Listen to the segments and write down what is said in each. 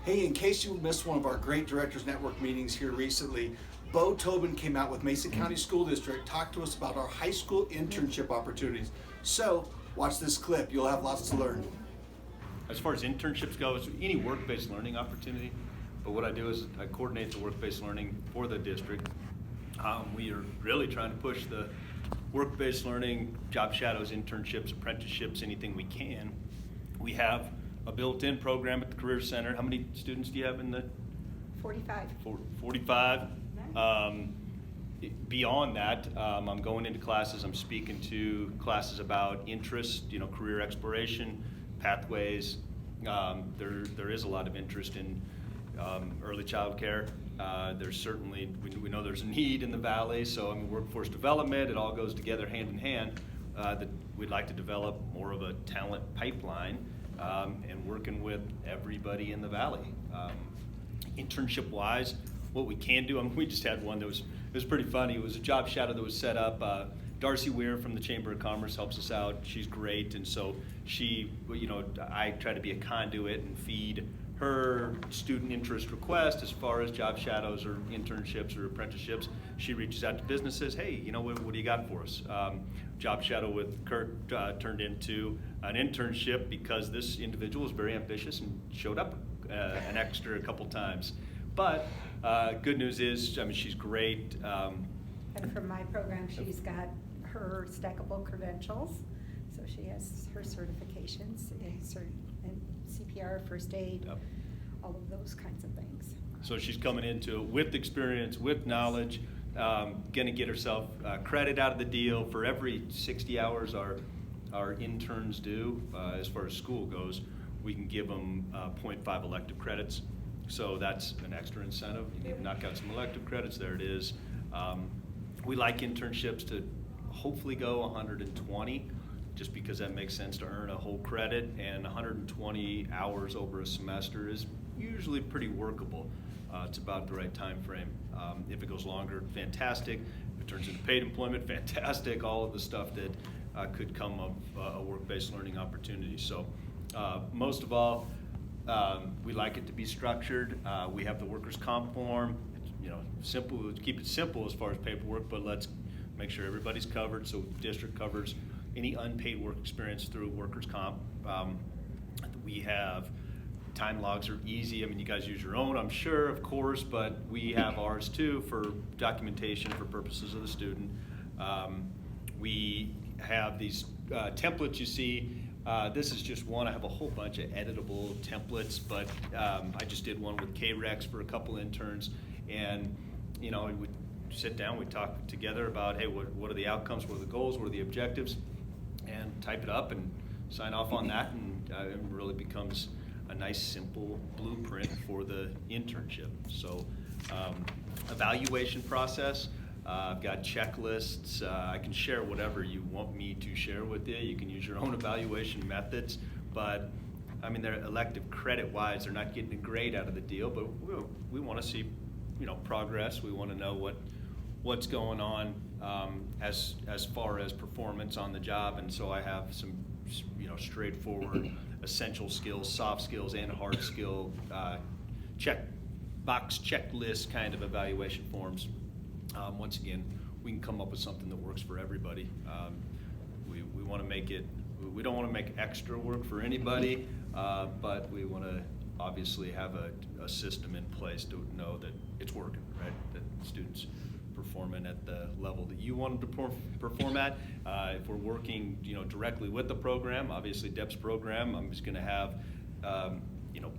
Hey, in case you missed one of our great Directors Network meetings here recently, Bo Tobin came out with Mason County School District, talked to us about our high school internship opportunities. So, watch this clip. You'll have lots to learn. As far as internships goes, any work-based learning opportunity, but what I do is I coordinate the work-based learning for the district. We are really trying to push the work-based learning, job shadows, internships, apprenticeships, anything we can. We have a built-in program at the Career Center. How many students do you have in the? 45. 45. Beyond that, I'm going into classes, I'm speaking to classes about interest, career exploration, pathways. There is a lot of interest in early child care. There's certainly, we know there's a need in the Valley, so workforce development, it all goes together hand in hand. That we'd like to develop more of a talent pipeline and working with everybody in the Valley. Internship-wise, what we can do, we just had one that was pretty funny. It was a job shadow that was set up. Darcy Weir from the Chamber of Commerce helps us out. She's great, and so I try to be a conduit and feed her student interest request as far as job shadows or internships or apprenticeships. She reaches out to businesses, hey, what do you got for us? Job shadow with Kurt turned into an internship because this individual was very ambitious and showed up an extra couple times. But good news is, she's great. And from my program, she's got her stackable credentials. So she has her certifications in CPR, first aid, Yep. all of those kinds of things. So she's coming into it with experience, with knowledge, going to get herself credit out of the deal for every 60 hours our interns do. As far as school goes, we can give them 0.5 elective credits. So that's an extra incentive. You need to knock out some elective credits, there it is. We like internships to hopefully go 120, just because that makes sense to earn a whole credit, and 120 hours over a semester is usually pretty workable. It's about the right time frame. If it goes longer, fantastic. If it turns into paid employment, fantastic. All of the stuff that could come of a work-based learning opportunity. So most of all, we like it to be structured. We have the workers' comp form. Simple. Keep it simple as far as paperwork, but let's make sure everybody's covered. So the district covers any unpaid work experience through workers' comp. We have time logs are easy. You guys use your own, I'm sure, of course, but we have ours too for documentation for purposes of the student. We have these templates you see. This is just one. I have a whole bunch of editable templates, but I just did one with KREX for a couple interns, and we would sit down, we'd talk together about, hey, what are the outcomes, what are the goals, what are the objectives, and type it up and sign off on that, and it really becomes a nice simple blueprint for the internship. So evaluation process, I've got checklists. I can share whatever you want me to share with you. You can use your own evaluation methods, but they're elective credit-wise. They're not getting a grade out of the deal, but we want to see, progress. We want to know what's going on as far as performance on the job, and so I have some, straightforward essential skills, soft skills, and hard skill checklist kind of evaluation forms. Once again, we can come up with something that works for everybody. We want to make it, we don't want to make extra work for anybody, but we want to obviously have a system in place to know that it's working, right? That students performing at the level that you want them to perform at. If we're working, directly with the program, obviously Deb's program, I'm just going to have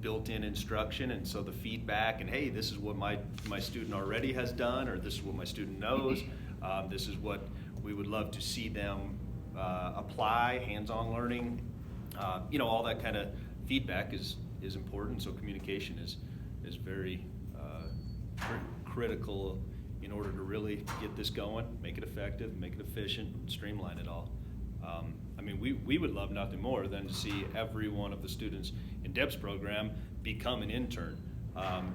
built-in instruction, and so the feedback, and hey, this is what my student already has done, or this is what my student knows, this is what we would love to see them apply, hands-on learning, all that kind of feedback is important. So communication is very critical in order to really get this going, make it effective, make it efficient, streamline it all. We would love nothing more than to see every one of the students in Deb's program become an intern.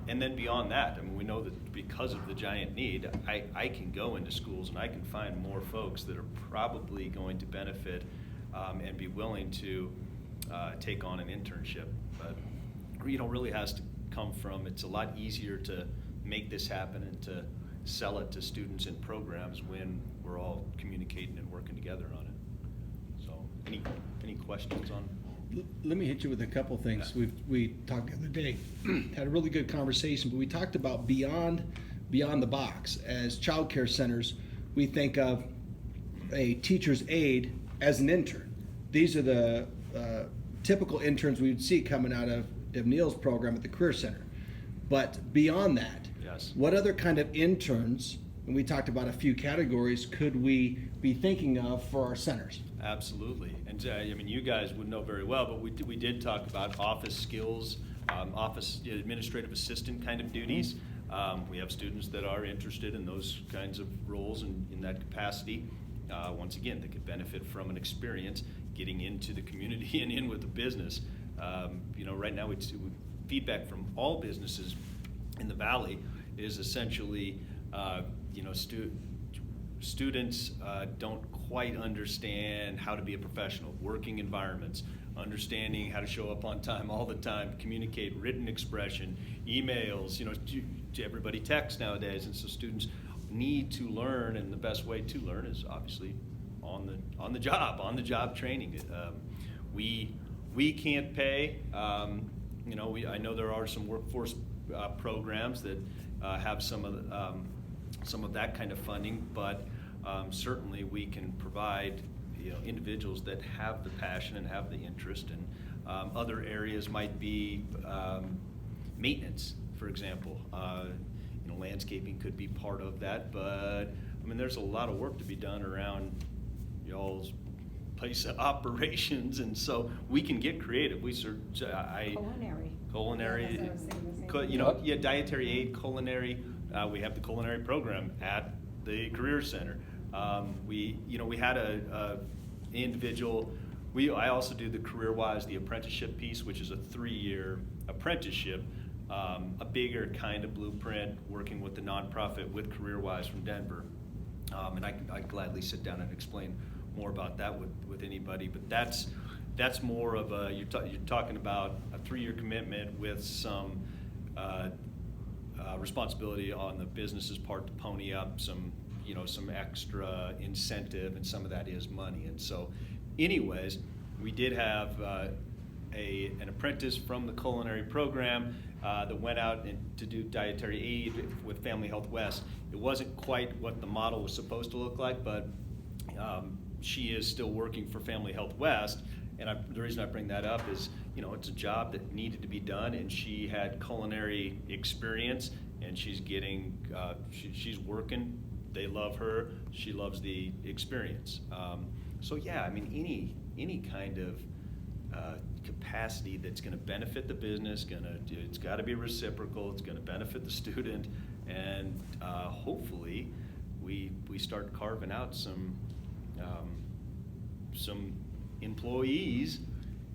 And then beyond that, we know that because of the giant need, I can go into schools and I can find more folks that are probably going to benefit and be willing to take on an internship. But really has to come from, it's a lot easier to make this happen and to sell it to students in programs when we're all communicating and working together on it. So, any questions on? Let me hit you with a couple things. We talked the other day, had a really good conversation, but we talked about beyond the box. As child care centers, we think of a teacher's aide as an intern. These are the typical interns we would see coming out of Neil's program at the Career Center. But beyond that, Yes. what other kind of interns, and we talked about a few categories, could we be thinking of for our centers? Absolutely, and I mean, you guys would know very well, but we did talk about office skills, office administrative assistant kind of duties. We have students that are interested in those kinds of roles and in that capacity. Once again, they could benefit from an experience getting into the community and in with the business. Right now, feedback from all businesses in the Valley is essentially, students don't quite understand how to be a professional, working environments, understanding how to show up on time all the time, communicate, written expression, emails, everybody texts nowadays, and so students need to learn, and the best way to learn is obviously on the job training. We can't pay, I know there are some workforce programs that have some of that kind of funding, but certainly we can provide individuals that have the passion and have the interest, and other areas might be maintenance, for example. Landscaping could be part of that, but I mean, there's a lot of work to be done around y'all's place of operations, and so we can get creative. Culinary, dietary aid, culinary. We have the culinary program at the Career Center. We had a individual. I also do the CareerWise, the apprenticeship piece, which is a 3-year apprenticeship, a bigger kind of blueprint, working with the nonprofit with CareerWise from Denver. And I gladly sit down and explain more about that with anybody. But that's more of a you're talking about a 3-year commitment with some responsibility on the business's part to pony up some extra incentive, and some of that is money. And so, anyways, we did have an apprentice from the culinary program that went out to do dietary aid with Family Health West. It wasn't quite what the model was supposed to look like, but she is still working for Family Health West. And the reason I bring that up is, it's a job that needed to be done, and she had culinary experience, and she's getting, she's working. They love her. She loves the experience. So yeah, I mean, any kind of capacity that's going to benefit the business, it's got to be reciprocal. It's going to benefit the student, and hopefully, we start carving out some employees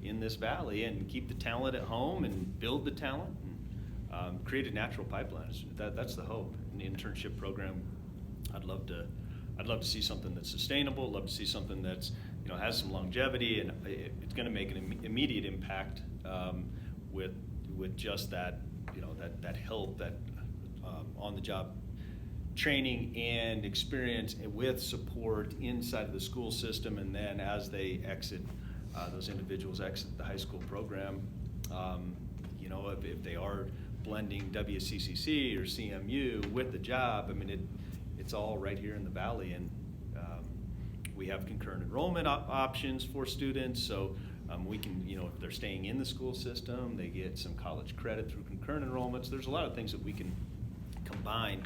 in this valley and keep the talent at home and build the talent and create a natural pipeline. That's the hope. In the internship program, I'd love to see something that's sustainable. Love to see something that's has some longevity, and it's going to make an immediate impact with just that that help, that on the job training and experience, with support inside of the school system, and then as they exit, those individuals exit the high school program, if they are blending WCCC or CMU with the job, I mean, it's all right here in the Valley, and we have concurrent enrollment options for students, so we can, if they're staying in the school system, they get some college credit through concurrent enrollments. There's a lot of things that we can combine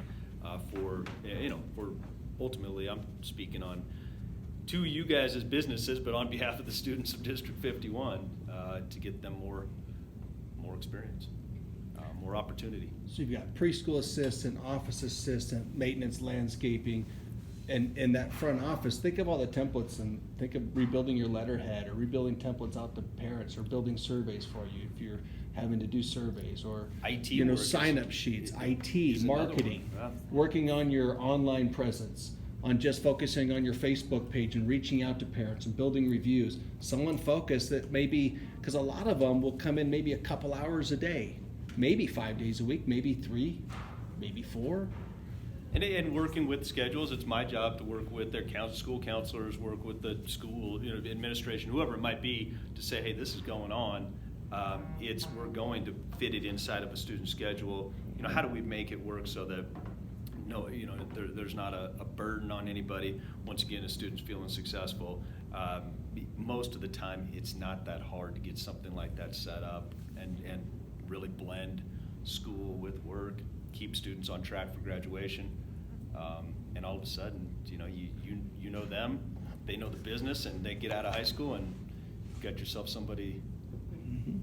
for ultimately, I'm speaking on to you guys as businesses, but on behalf of the students of District 51, to get them more experience, more opportunity. So you've got preschool assistant, office assistant, maintenance, landscaping, and in that front office, think of all the templates, and think of rebuilding your letterhead, or rebuilding templates out to parents, or building surveys for you if you're having to do surveys, or IT sign-up sheets, IT, is marketing, working on your online presence, on just focusing on your Facebook page and reaching out to parents and building reviews. Someone focused that maybe, because a lot of them will come in maybe a couple hours a day. maybe 5 days a week, maybe 3, maybe 4. And working with schedules, it's my job to work with their school counselors, work with the school, administration, whoever it might be, to say, hey, this is going on. We're going to fit it inside of a student schedule. How do we make it work so that there's not a burden on anybody? Once again, a student's feeling successful. Most of the time, it's not that hard to get something like that set up and really blend school with work, keep students on track for graduation, and all of a sudden, you know them, they know the business, and they get out of high school, and you got yourself somebody.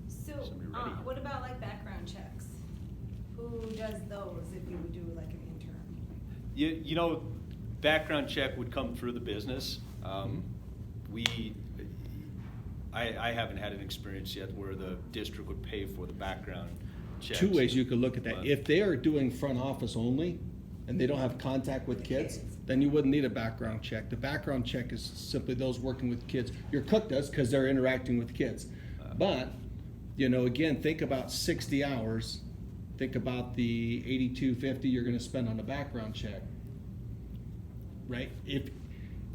So, Somebody ready. what about like background checks? Who does those if you would do like an intern? Background check would come through the business. I haven't had an experience yet where the district would pay for the background checks. 2 ways you could look at that. But- If they are doing front office only and they don't have contact with kids, then you wouldn't need a background check. The background check is simply those working with kids. Your cook does because they're interacting with kids. But, again, think about 60 hours. Think about the $82.50 you're going to spend on a background check, right?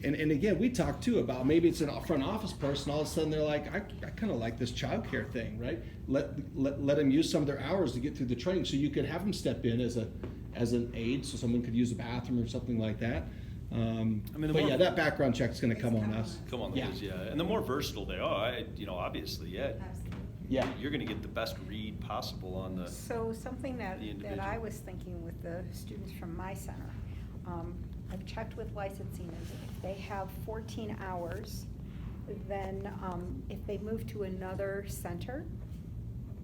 And again, we talked too about maybe it's a front office person. All of a sudden, they're like, I kind of like this childcare thing, right? Let them use some of their hours to get through the training, so you could have them step in as an aid, so someone could use a bathroom or something like that. That background check is going to come on us. Come on, yeah. And the more versatile they are, obviously, Absolutely. Yeah. you're going to get the best read possible on the. So something that The individual. I was thinking with the students from my center, I've checked with licensing, and if they have 14 hours, then if they move to another center,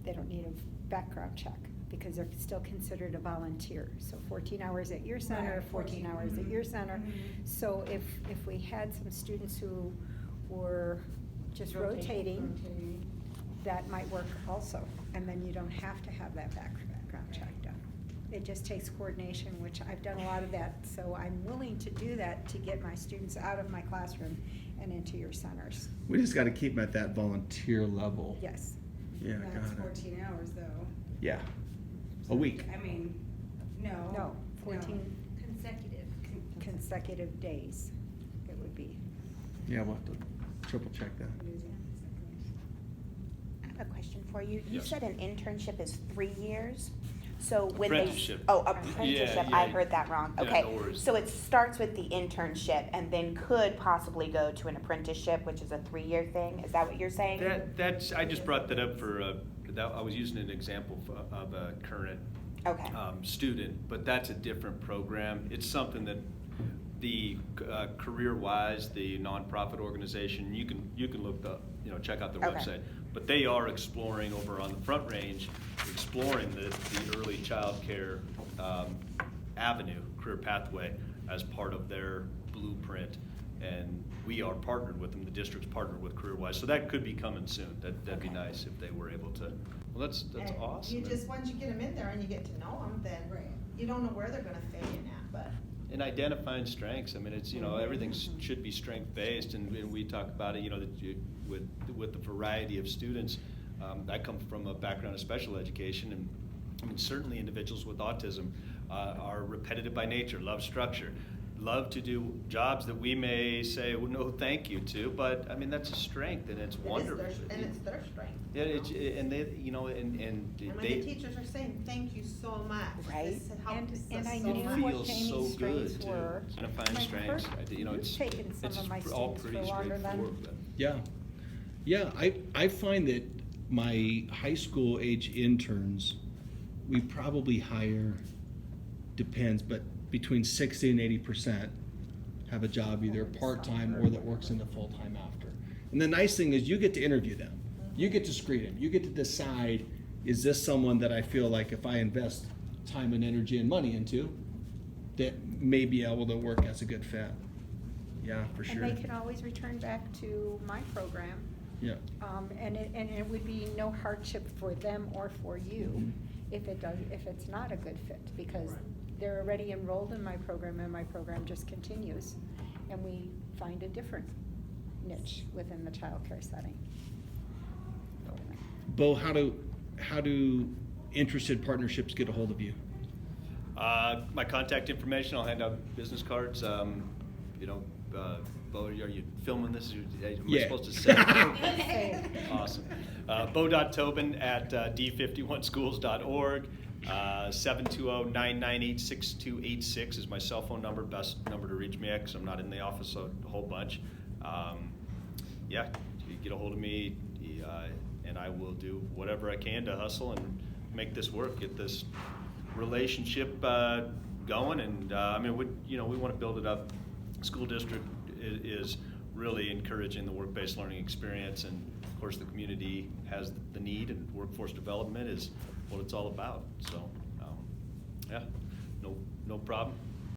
they don't need a background check because they're still considered a volunteer. So 14 hours at your center, Right, 14 hours at your center. So if we had some students who were just rotating, that might work also. And then you don't have to have that background check done. It just takes coordination, which I've done a lot of that. So I'm willing to do that to get my students out of my classroom and into your centers. We just got to keep them at that volunteer level. Yes. Yeah, That's got it. 14 hours though. Yeah, a week. I mean, No, 14 consecutive. consecutive days it would be. Yeah, we'll have to triple check that. I have a question for you. You Yes. said an internship is 3 years? So when Apprenticeship. apprenticeship, Yeah, I yeah. heard that wrong. Yeah, Okay, no worries. so it starts with the internship and then could possibly go to an apprenticeship, which is a 3-year thing? Is that what you're saying? I just brought that up I was using an example of a current Okay. student, but that's a different program. It's something that the career-wise, the nonprofit organization, you can look up, check out their Okay. website. But they are exploring over on the Front Range, exploring the early child care avenue, career pathway, as part of their blueprint. And we are partnered with them, the district's partnered with CareerWise, so that could be coming soon. That'd be Okay. nice if they were able to. Well, that's And awesome. You just, once you get them in there and you get to know them, then you don't know where they're gonna fit in at, but. And identifying strengths, I mean, it's, everything should be strength-based, and we talk about it, that with the variety of students. I come from a background of special education, and I mean, certainly individuals with autism are repetitive by nature, love structure, love to do jobs that we may say, well, no, thank you to, but I mean, that's a strength, and it's wonderful. And it's their strength. Yeah, and they, And when the teachers are saying, thank you so much. Right. This helped us And I so knew much. what feels Jamie's so strengths good to were. identify My strengths. first- It's you've taken some it's of my all students pretty for longer than- straightforward. but- Yeah, I find that my high school age interns, we probably hire, depends, but between 60 and 80% have a job either part-time or that works into full-time after. And the nice thing is you get to interview them. You get to screen them. You get to decide, is this someone that I feel like if I invest time and energy and money into, that may be able to work as a good fit? Yeah, for sure. And they can always return back to my program. Yeah. And it would be no hardship for them or for you Mhm. if it's not a good fit, because they're already enrolled in my program and my program just continues. And we find a different niche within the childcare setting. Bo, how do interested partnerships get a hold of you? My contact information, I'll hand out business cards. You know, Bo, are you filming this? Am I Yeah. supposed to say it? Awesome. Bo.Tobin at d51schools.org. 720-998-6286 is my cell phone number. Best number to reach me at, because I'm not in the office a whole bunch. Yeah, you get a hold of me, and I will do whatever I can to hustle and make this work, get this relationship going. And I mean, we want to build it up. School district is really encouraging the work-based learning experience, and of course the community has the need, and workforce development is what it's all about. So yeah, no problem.